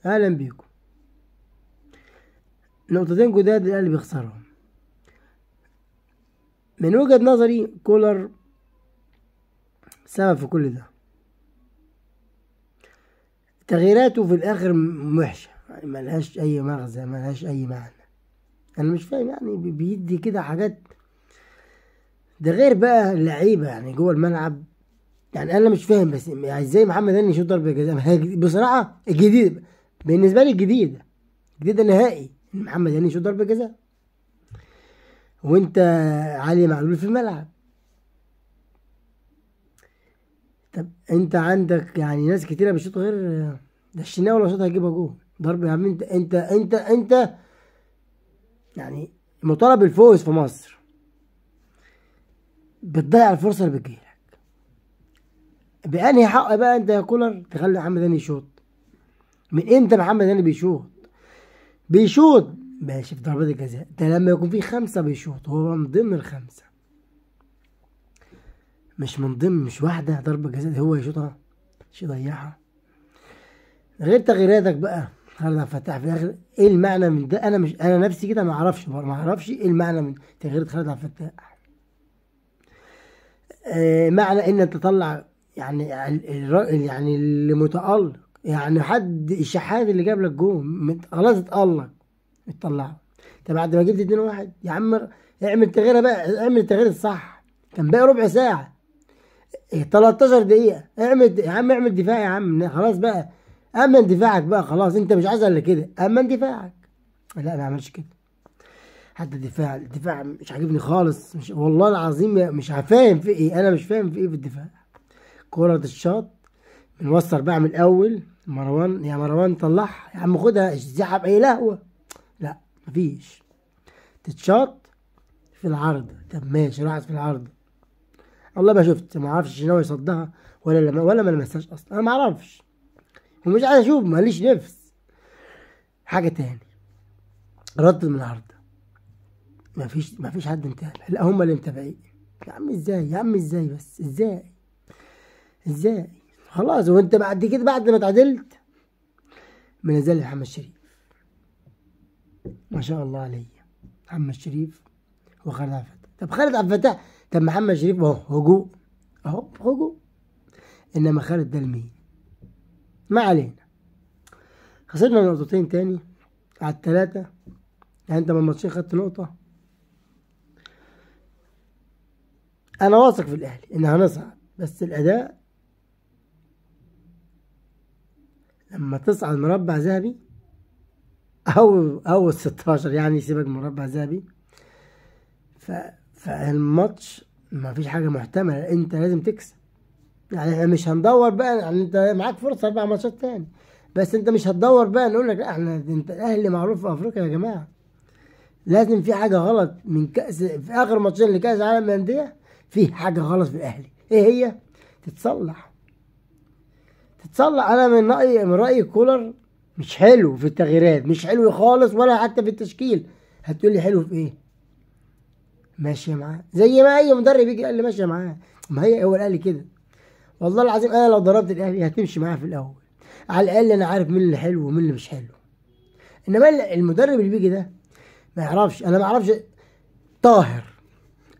اهلا بيكم. نقطتين جداد الاهلي بيخسرهم. من وجهة نظري كولر سبب في كل ده. تغييراته في الاخر وحشة، يعني ملهاش اي مغزى، ملهاش اي معنى. انا مش فاهم، يعني بيدي كده حاجات. ده غير بقى اللعيبة يعني جوه الملعب. يعني انا مش فاهم، بس يعني ازاي محمد هاني يشوط ضربة جزاء؟ بصراحة الجديد بالنسبة لي، الجديد نهائي إن محمد هاني يشوط ضربة جزاء وانت علي معلول في الملعب. طب انت عندك يعني ناس كتيرة بتشوط غير ده. الشناوي لو شاط هيجيبها جول ضرب. يا عم انت يعني مطالب بالفوز في مصر، بتضيع الفرصة اللي بتجيلك. بأنهي حق بقى انت يا كولر تخلي محمد هاني يشوط؟ من امتى محمد هاني بيشوط ماشي في ضربات الجزاء؟ ده لما يكون في خمسة بيشوط هو من ضمن الخمسة، مش من ضمن، مش واحدة ضربة جزاء هو يشوطها مش يضيعها. غير تغييراتك بقى خالد عبد الفتاح في الاخر. ايه المعنى من ده؟ انا نفسي كده ما اعرفش ايه المعنى من تغيير خالد عبد الفتاح. معنى ان انت تطلع يعني يعني اللي متألق، يعني حد الشحات اللي جاب لك جون خلاص اتألق تطلعه. انت بعد ما جبت 2-1 يا عم اعمل تغييره بقى، اعمل التغيير الصح. كان باقي ربع ساعة، 13 دقيقة. اعمل يا عم، اعمل دفاع يا عم، خلاص بقى. امن دفاعك بقى، خلاص انت مش عايز الا كده، امن دفاعك. لا ما عملش كده. حتى الدفاع مش عاجبني خالص، مش والله العظيم، مش فاهم في ايه. انا مش فاهم في ايه في الدفاع. كرة الشاط بنوصل بقى من الاول. مروان يا مروان طلعها يا عم، خدها ازحف اي لهوة. لا مفيش تتشاط في العرض. طب ماشي راحت في العرض، والله ما شفت، ما اعرفش ناوي يصدها ولا ما لمسهاش اصلا، انا ما اعرفش ومش عايز اشوف، ماليش نفس. حاجة تاني، رد من العرض ما فيش حد متابع، لا هم اللي متابعين. يا عم ازاي، يا عم ازاي، بس ازاي خلاص. وانت بعد كده بعد ما اتعدلت منزل لي محمد شريف، ما شاء الله عليه. محمد شريف وخالد عبد الفتاح. طب خالد عبد الفتاح، طب محمد شريف اهو هجوم، اهو هجوم. انما خالد ده لمين؟ ما علينا. خسرنا نقطتين تاني على التلاتة. يعني انت من الماتشين خدت نقطة. انا واثق في الاهلي ان هنصعد، بس الاداء لما تصعد مربع ذهبي او ال 16، يعني سيبك من مربع ذهبي. ف فالماتش ما فيش حاجة محتملة، انت لازم تكسب. يعني احنا مش هندور بقى، يعني انت معاك فرصة 4 ماتشات تاني، بس انت مش هتدور بقى نقول لك لا احنا انت الاهلي معروف في افريقيا يا جماعة. لازم في حاجة غلط من كأس في اخر ماتشين لكأس العالم للأندية. في حاجة غلط في الاهلي، ايه هي؟ تتصلح. انا من رأيي كولر مش حلو في التغييرات، مش حلو خالص، ولا حتى في التشكيل. هتقولي حلو في ايه؟ ماشية معاه زي ما اي مدرب يجي قال لي ماشية معاه. ما هي هو الاهلي كده. والله العظيم انا لو ضربت الاهلي هتمشي معاه في الاول، على الاقل انا عارف مين اللي حلو ومين اللي مش حلو. انما المدرب اللي بيجي ده ما يعرفش. انا ما اعرفش طاهر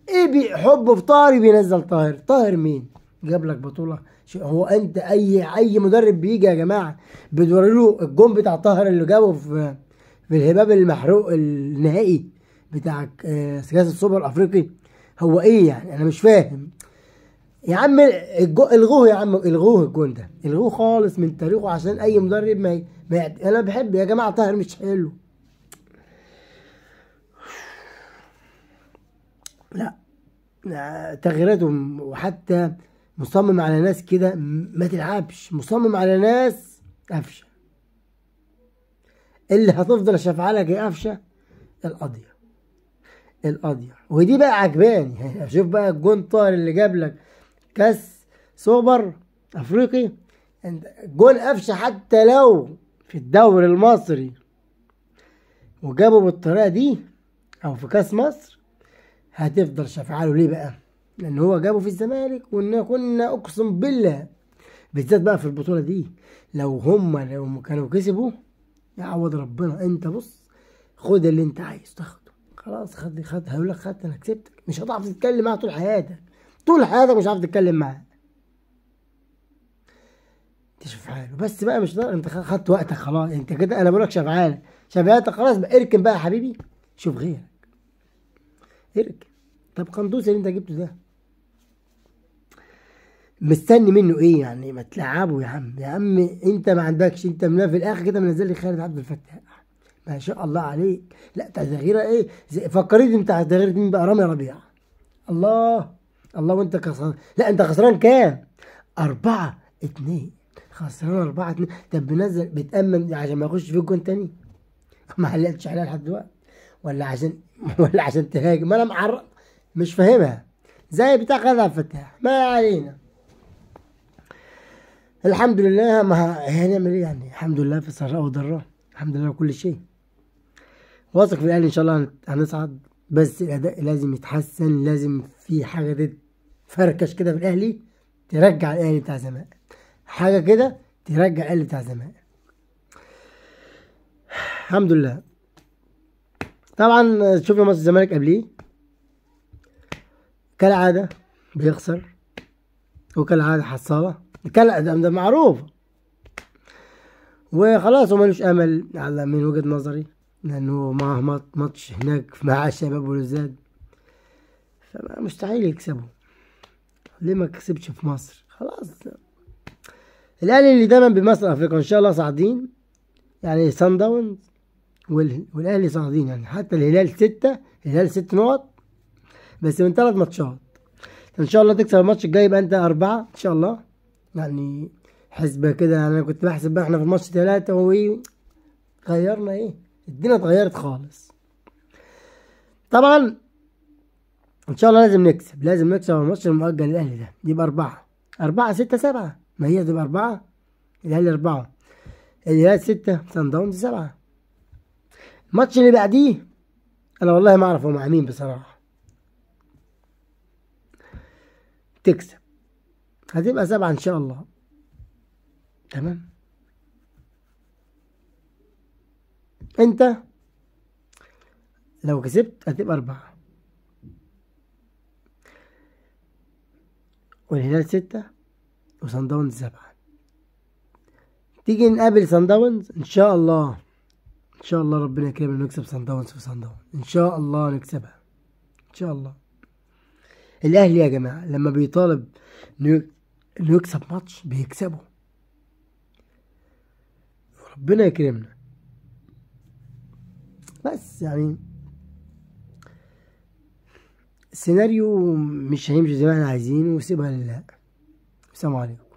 ايه، حبه في طاهر بينزل طاهر. طاهر مين جاب لك بطولة؟ هو انت اي مدرب بيجي يا جماعة بتوري له الجون بتاع طاهر اللي جابه في الهباب المحروق النهائي بتاع كاس السوبر الافريقي؟ هو ايه يعني؟ انا مش فاهم يا عم. الغوه يا عم، الغوه الجون ده الغوه خالص من تاريخه، عشان اي مدرب انا بحب يا جماعة طاهر مش حلو. لا تغييراتهم، وحتى مصمم على ناس كده ما تلعبش، مصمم على ناس قفشه. اللي هتفضل شافعه لك يا قفشه القضيه. ودي بقى عجباني. شوف بقى الجون طاهر اللي جاب لك كاس سوبر افريقي. جون قفشه حتى لو في الدوري المصري وجابه بالطريقه دي او في كاس مصر هتفضل شافعه له. ليه بقى؟ لان هو جابه في الزمالك، كنا اقسم بالله بالذات بقى في البطولة دي، لو كانوا كسبوا يعوض ربنا. انت بص، خد اللي انت عايز تاخده، خلاص خد هقول لك خدت، انا كسبتك. مش هتعرف تتكلم معاه طول حياتك، طول حياتك مش هتعرف تتكلم معاه. تشوف حاله بس بقى، مش انت خدت وقتك خلاص، انت كده انا بقولك شفعانه شفعتك خلاص بقى، اركن بقى يا حبيبي، شوف غيرك اركن. طب قندوس اللي انت جبته ده مستني منه ايه يعني؟ ما تلعبه يا عم، يا عم انت ما عندكش، انت في الاخر كده منزل لي خالد عبد الفتاح، ما شاء الله عليك. لا تغييره ايه، فكرتني بتاع تغيير مين بقى؟ رامي ربيعه. الله الله، وانت خسران. لا انت خسران كام؟ 4-2. خسران 4-2. طب بنزل بتأمن عشان ما يخش فيك جون تاني؟ ما علقتش عليها لحد دلوقتي، ولا عشان ولا عشان تهاجم؟ انا معرق مش فاهمها، زي بتاع خالد عبد الفتاح. ما علينا، الحمد لله. ما هنعمل ايه يعني؟ الحمد لله في السراء والضراء، الحمد لله كل شيء. واثق في الاهلي ان شاء الله هنصعد، بس الاداء لازم يتحسن، لازم في حاجه تتفركش كده في الاهلي، ترجع الاهلي بتاع زمان، حاجه كده ترجع الاهلي بتاع زمان. الحمد لله. طبعا شفنا ماتش الزمالك قبليه، كالعاده بيخسر، وكالعاده حصاله، كالعاده ده معروف، وخلاص هو ملوش امل على من وجهه نظري، لانه معاه ماتش هناك مع الشباب والوزاد، فمستحيل يكسبوا. ليه ما كسبش في مصر؟ خلاص الاهلي اللي دايما بيمثل افريقيا ان شاء الله صاعدين، يعني سان داونز والاهلي صاعدين، يعني حتى الهلال 6، الهلال 6 نقط بس من 3 ماتشات. ان شاء الله تكسب الماتش الجاي، يبقى انت 4 ان شاء الله. يعني حسبة كده، انا كنت بحسب بقى احنا في الماتش 3 غيرنا ايه، الدنيا اتغيرت خالص. طبعا ان شاء الله لازم نكسب، لازم نكسب الماتش المؤجل للاهلي ده، يبقى 4-6-7، ما هي تبقى 4، الاهلي 4، الهلال 6، سان داونز 7. الماتش اللي بعديه انا والله ما اعرف هو مع مين بصراحة، تكسب هتبقى 7 ان شاء الله. تمام. انت لو كسبت هتبقى 4، والهلال 6، وصن داونز 7. تيجي نقابل صن داونز ان شاء الله، ان شاء الله ربنا يكرمنا نكسب صن داونز في صن داونز، ان شاء الله نكسبها ان شاء الله. الاهلي يا جماعه لما بيطالب انه يكسب ماتش بيكسبه، ربنا يكرمنا. بس يعني السيناريو مش هيمشي زي ما احنا عايزين، وسيبها لله. السلام عليكم.